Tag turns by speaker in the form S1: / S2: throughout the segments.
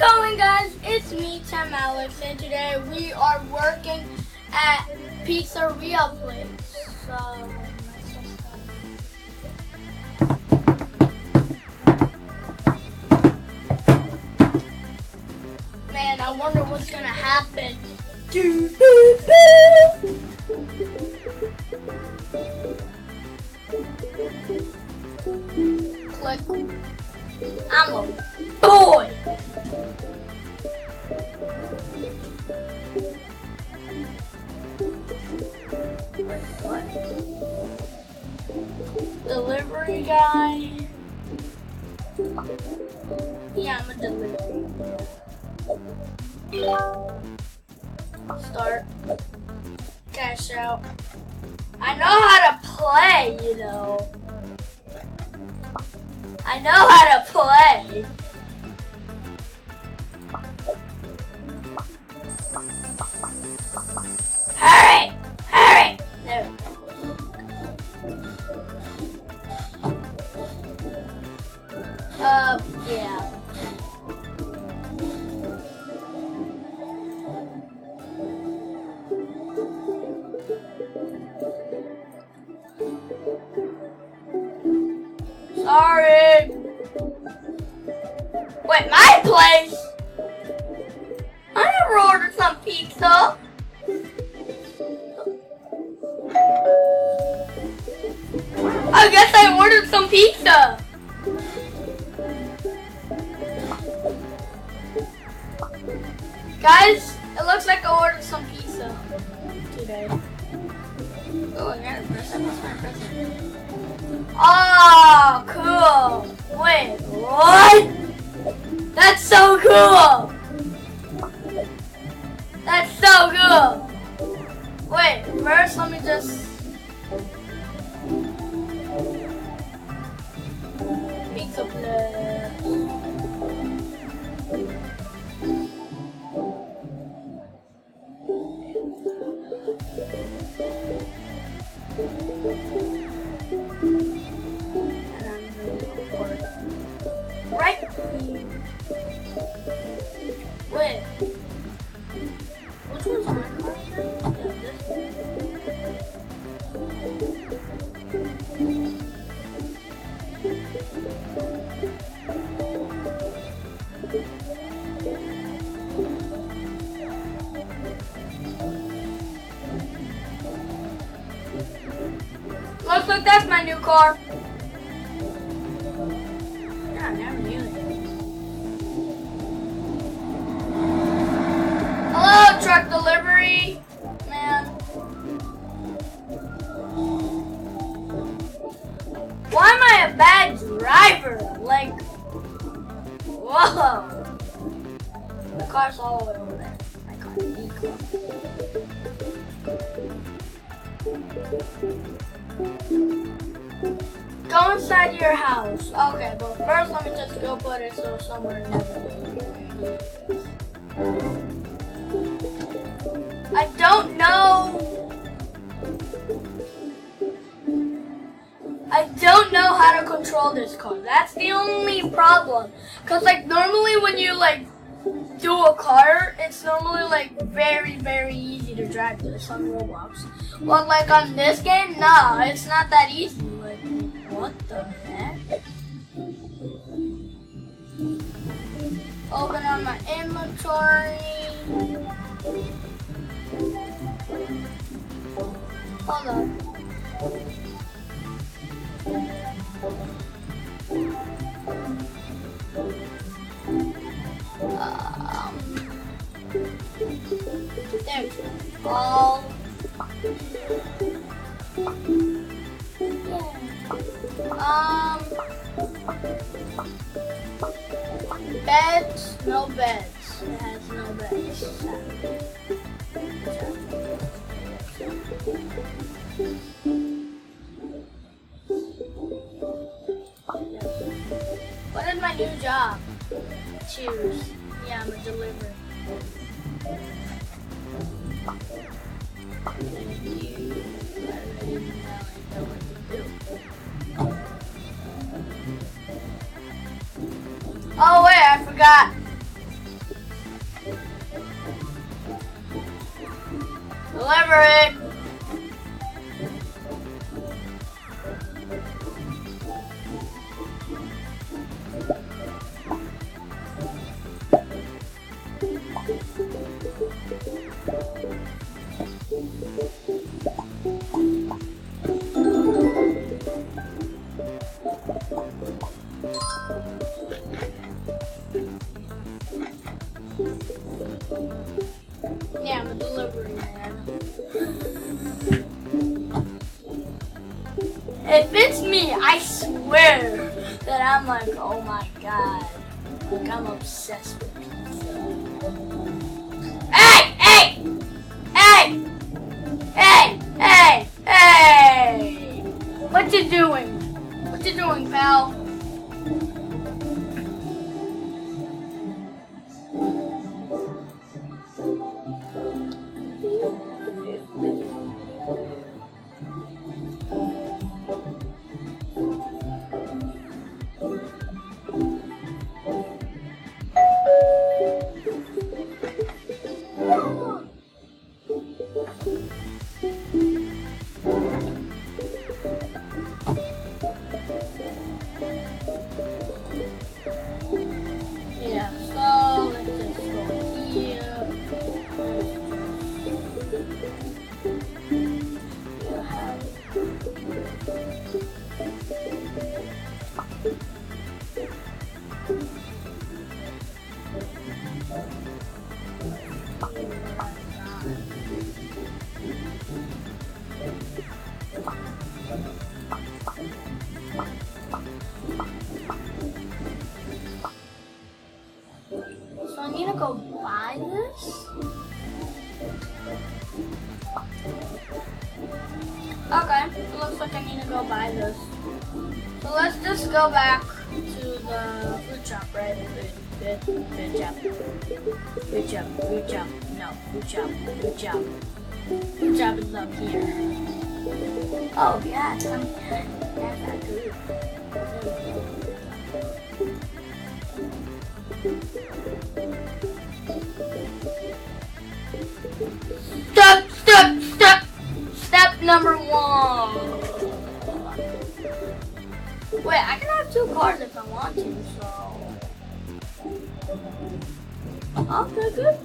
S1: going, guys? It's me, Tim Alex, and today we are working at Pizzeria Place. So, let's just go. Man, I wonder what's gonna happen. Click. I'm a boy. What? Delivery guy. Yeah, I'm a delivery. Start. Cash out. I know how to play, you know. I know how to play. Hurry! Hurry! There we go. Yeah. Sorry. Wait, my place? I never ordered some pizza. I guess I ordered some pizza. Guys, it looks like I ordered some pizza today. Oh, I gotta press it. Oh, cool. Wait, what? That's so cool. That's so cool. Wait, first let me just... Pizza place. Right here. Wait. Which one's my car here? Yeah, this one. Looks like that's my new car. I never knew it. Hello, truck delivery, man. Why am I a bad driver? Like, whoa. The car's all the way over there. My car, the car. Go inside your house. Okay, but first let me just go put it so somewhere never. I don't know. I don't know how to control this car. That's the only problem. Cause like normally when you like do a car, it's normally like very, very easy to drive this on Roblox. But like on this game, nah, it's not that easy. Like, what the heck? Open on my inventory. Hold on. There we go. Ball. Beds, no beds. It has no beds. What is my new job? Cheers. Yeah, I'm a delivery. Thank you. I already know what to do. Oh wait, I forgot. deliver it. Yeah, I'm delivering that. If it's me, I swear that I'm like, oh my god. Like, I'm obsessed with pizza. Hey! Hey! Hey! Hey! Hey! Hey! What you doing? What you doing, pal? Yeah, so let's just go here. So I need to go buy this? Okay, it looks like I need to go buy this. So let's just go back to the food shop, right? Food shop. Food shop, food shop. No, food shop, food shop. Food shop is up here. Oh, yeah, that's not good. Step number 1. Wait, I can have 2 cars if I want to, so. Okay, good.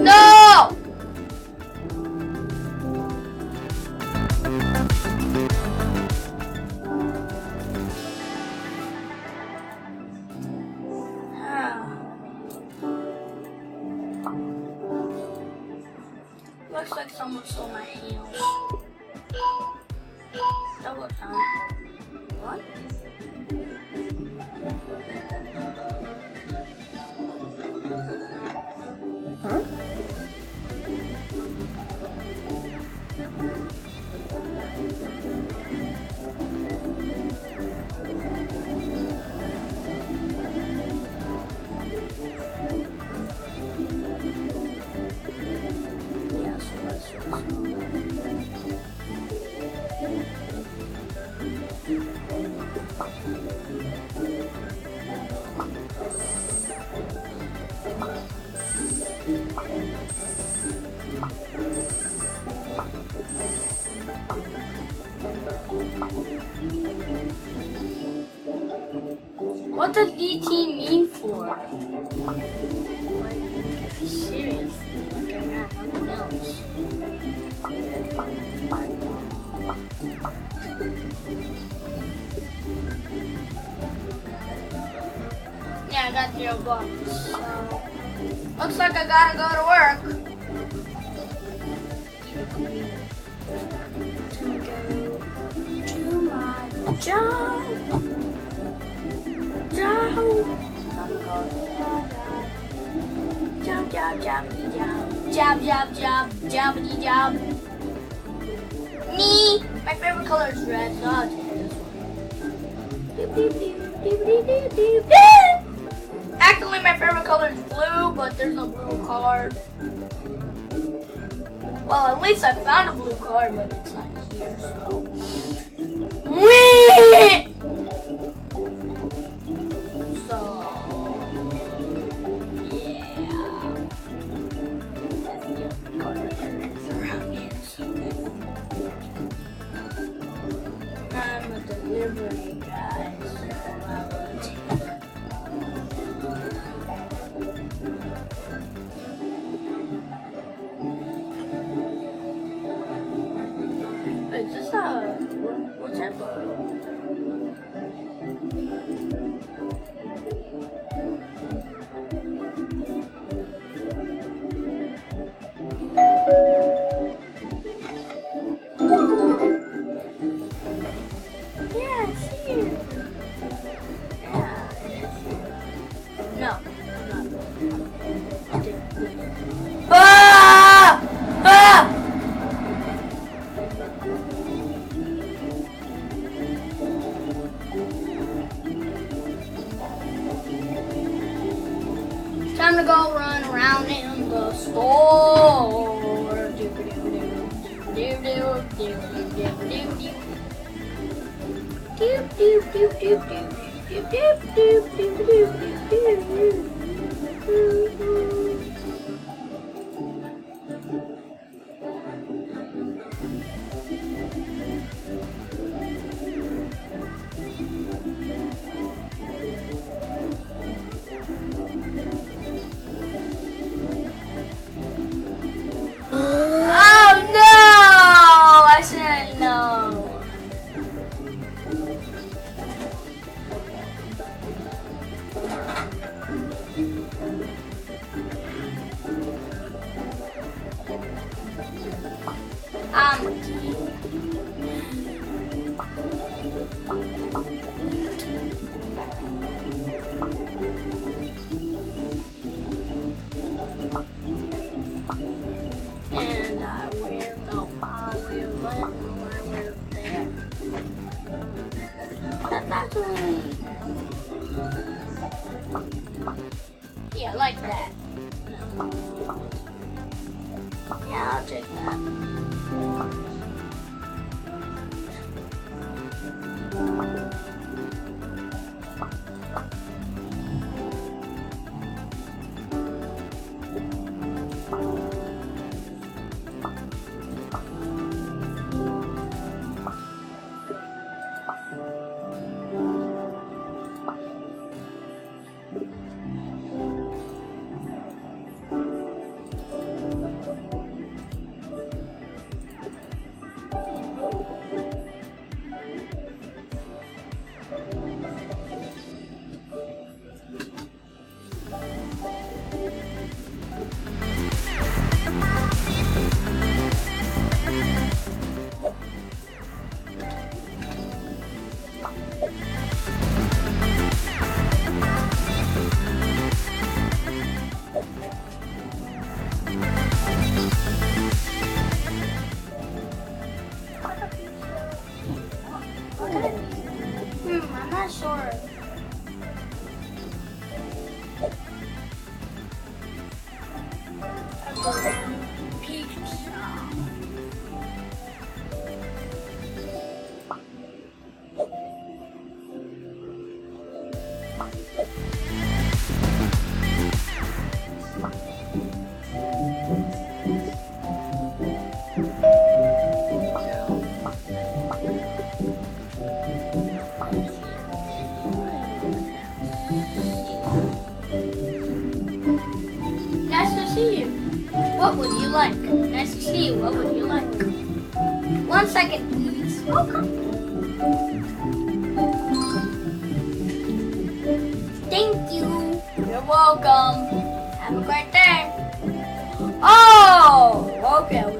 S1: No! Looks like someone stole my heels. Double time. What? Huh? What does DT mean for? Like, seriously, like I got nothing else. Yeah, I got $0. So looks like I gotta go to work. To my job. Job. Me! My favorite color is red, so I'll take this one. Actually, my favorite color is blue, but there's no blue card. Well, at least I found a blue card, but it's not here, so. Whee! So, yeah. That's the only card that is around here. So. I'm a delivery guy, so I will take. Is this what type of? Yeah, it's here. Yeah, it's here. No, I'm not. Ah! Ah! Time to go run around in the store. Oh no! I said no. And I will go. I will there. That's actually. Yeah, like that. Yeah, I'll take that. I'm not sure. Pizza. Nice to see you. What would you like? Nice to see you. What would you like? 1 second, please. Welcome. Thank you. You're welcome. Have a great day. Oh, okay.